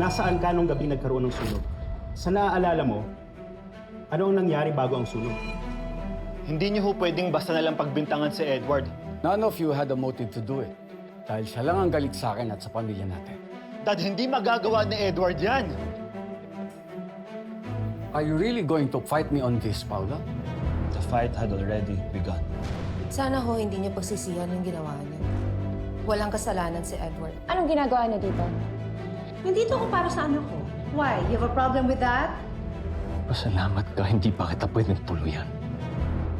nasaan ka nung gabi nagkaroon ng sunog? Sa naaalala mo, ano ang nangyari bago ang sunog? Hindi niyo ho pwedeng basta nalang pagbintangan si Edward. None of you had a motive to do it. Dahil siya lang ang galit sa akin at sa pamilya natin. Dad, hindi magagawa ni Edward yan. Are you really going to fight me on this, Paula? The fight had already begun. Sana ho hindi niyo pagsisihan yung ginawa niyo. Walang kasalanan si Edward. Anong ginagawa niyo dito? Nandito ako para sa anak ko. Why? You have a problem with that? Pasalamat ka, hindi pa kita pwedeng tuluyan.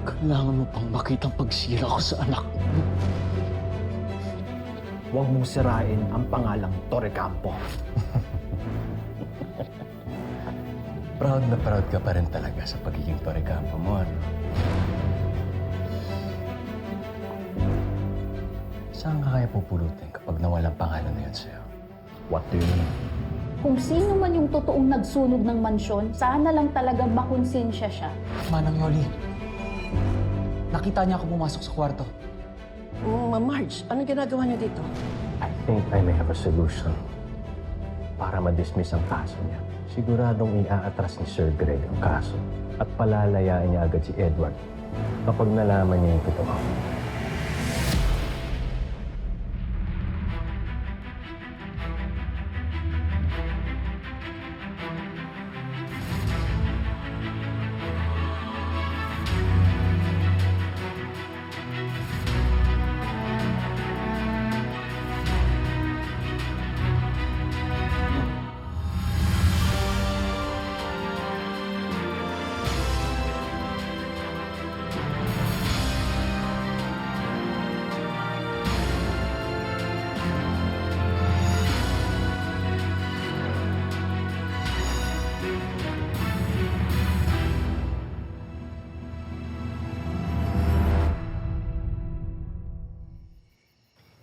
Kailangan mo pang makitang pagsira ko sa anak mo. Huwag mong sirain ang pangalang Torre Campo. Proud na proud ka pa rin talaga sa pagiging Torre Campo mo, ano? Saan ka kaya pupulutin kapag nawalang pangalan na yun sa'yo? What do you mean? Kung sino man yung totoong nagsunog ng mansyon, sana lang talaga makonsensya siya. Manang Yoli, nakita niya ako pumasok sa kwarto. Ma'am Marge, anong ginagawa niyo dito? I think I may have a solution para ma-dismiss ang kaso niya. Siguradong iaatras ni Sir Greg ang kaso at palalayain niya agad si Edward kapag nalaman niya yung totoo.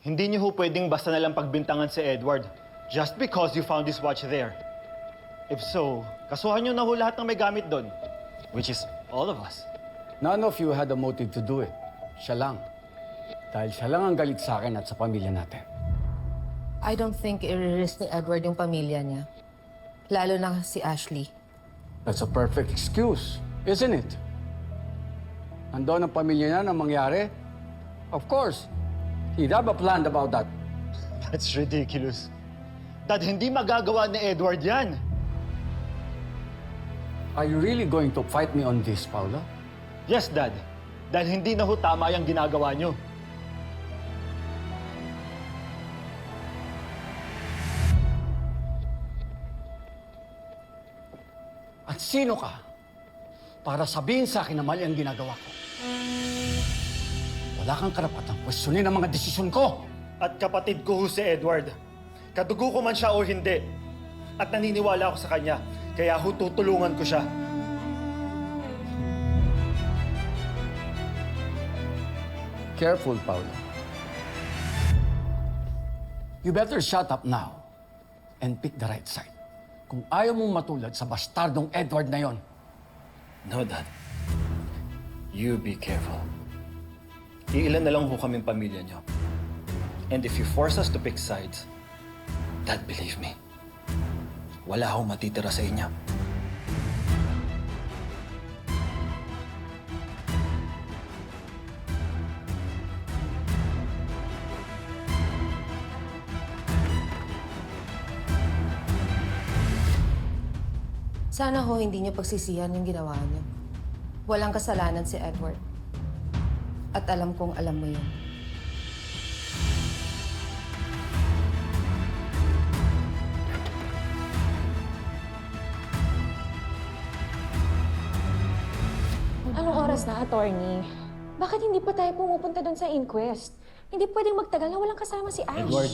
Hindi niyo ho pwedeng basta nalang pagbintangan si Edward just because you found his watch there. If so, kasuhan niyo na ho lahat ng may gamit doon, which is all of us. None of you had a motive to do it. Siya lang. Dahil siya lang ang galit sa akin at sa pamilya natin. I don't think i-risk ni Edward yung pamilya niya. Lalo na si Ashley. That's a perfect excuse, isn't it? Andon ang pamilya niya nang mangyari? Of course. He'd have a plan about that. That's ridiculous. Dad, hindi magagawa ni Edward yan. Are you really going to fight me on this, Paula? Yes, Dad. Dahil hindi na ho tama yung ginagawa niyo. At sino ka para sabihin sa akin na mali ang ginagawa ko? Wala kang karapatang kwestiyonin ang mga desisyon ko. At kapatid ko ho si Edward. Kadugo ko man siya o hindi. At naniniwala ako sa kanya. Kaya ho tutulungan ko siya. Careful, Paula. You better shut up now and pick the right side. Kung ayaw mong matulad sa bastardong Edward na yon. No, Dad. You be careful. Iilan na lang ho kaming pamilya niyo. And if you force us to pick sides, Dad, believe me, wala akong matitira sa inyo. Sana ho hindi niyo pagsisihan yung ginawa niyo. Walang kasalanan si Edward. At alam kong alam mo yun. Anong oras na, attorney? Bakit hindi pa tayo pumupunta doon sa inquest? Hindi pwedeng magtagal na walang kasama si Ash. Edward.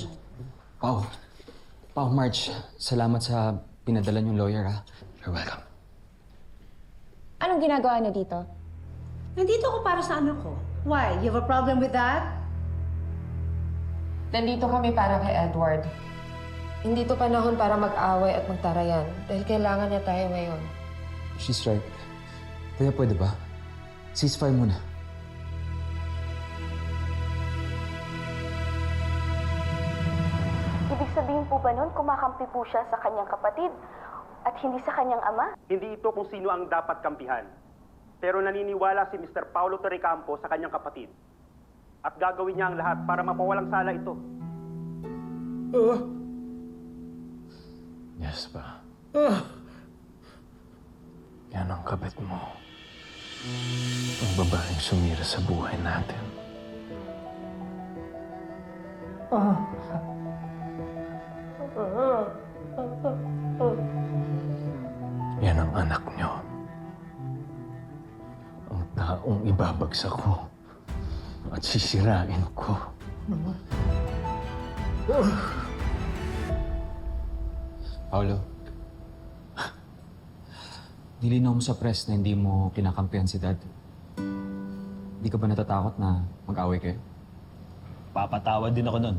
Pao, Marge, salamat sa pinadala niyong lawyer, ha? You're welcome. Anong ginagawa niyo dito? Nandito ako para sa anak ko. Why? You have a problem with that? Nandito kami para kay Edward. Hindi to panahon para mag-away at magtarayan dahil kailangan niya tayo ngayon. She's right. Kaya pwede ba? Ceasefire muna. Ibig sabihin po ba nun, kumakampanya nakakampi po siya sa kanyang kapatid at hindi sa kanyang ama? Hindi ito kung sino ang dapat kampihan. Pero naniniwala si Mr. Paulo Torrecampo sa kanyang kapatid. At gagawin niya ang lahat para mapawalang sala ito. Yes ba? Yan ang kabit mo. Ang babaeng sumira sa buhay natin. Yan ang anak niyo. Ang taong ibabagsak ko at sisirain ko. Paolo, nilinaw mo sa press na hindi mo kinakampihan si Dad. Hindi ka ba natatakot na mag-away kayo? Papatawad din ako nun.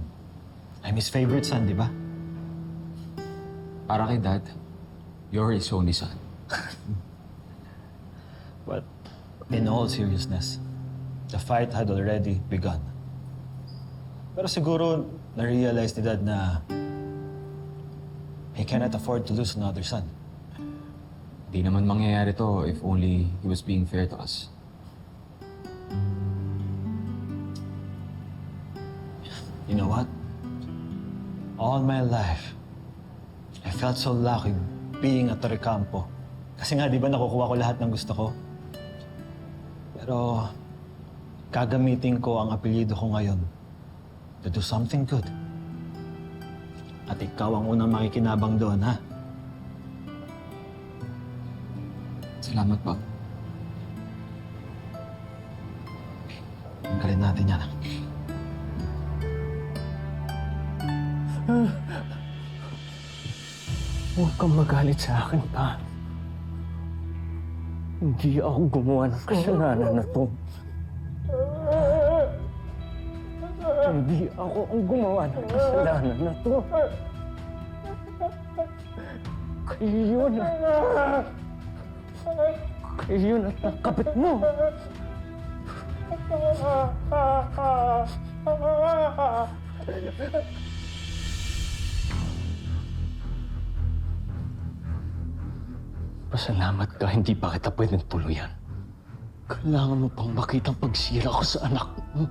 I'm his favorite son, di ba? Para kay Dad, you're his only son. But in all seriousness, the fight had already begun. Pero siguro na-realize ni Dad na he cannot afford to lose another son. Di naman mangyayari to if only he was being fair to us. You know what? All my life, I felt so lucky being at Torrecampo. Kasi nga, di ba nakukuha ko lahat ng gusto ko? Pero, gagamitin ko ang apelyido ko ngayon to do something good. At ikaw ang unang makikinabang doon, ha? Salamat po. Tanggalin natin yan. Huwag kang magalit sa akin, pa. Hindi ako gumawa ng kasalanan na to. Hindi ako ang gumawa ng kasalanan na to. Kayo na. Kayo na at nakapit mo. Pasalamat ka, hindi pa kita pwedeng tuluyan. Kailangan mo pang makitang pagsira ko sa anak mo.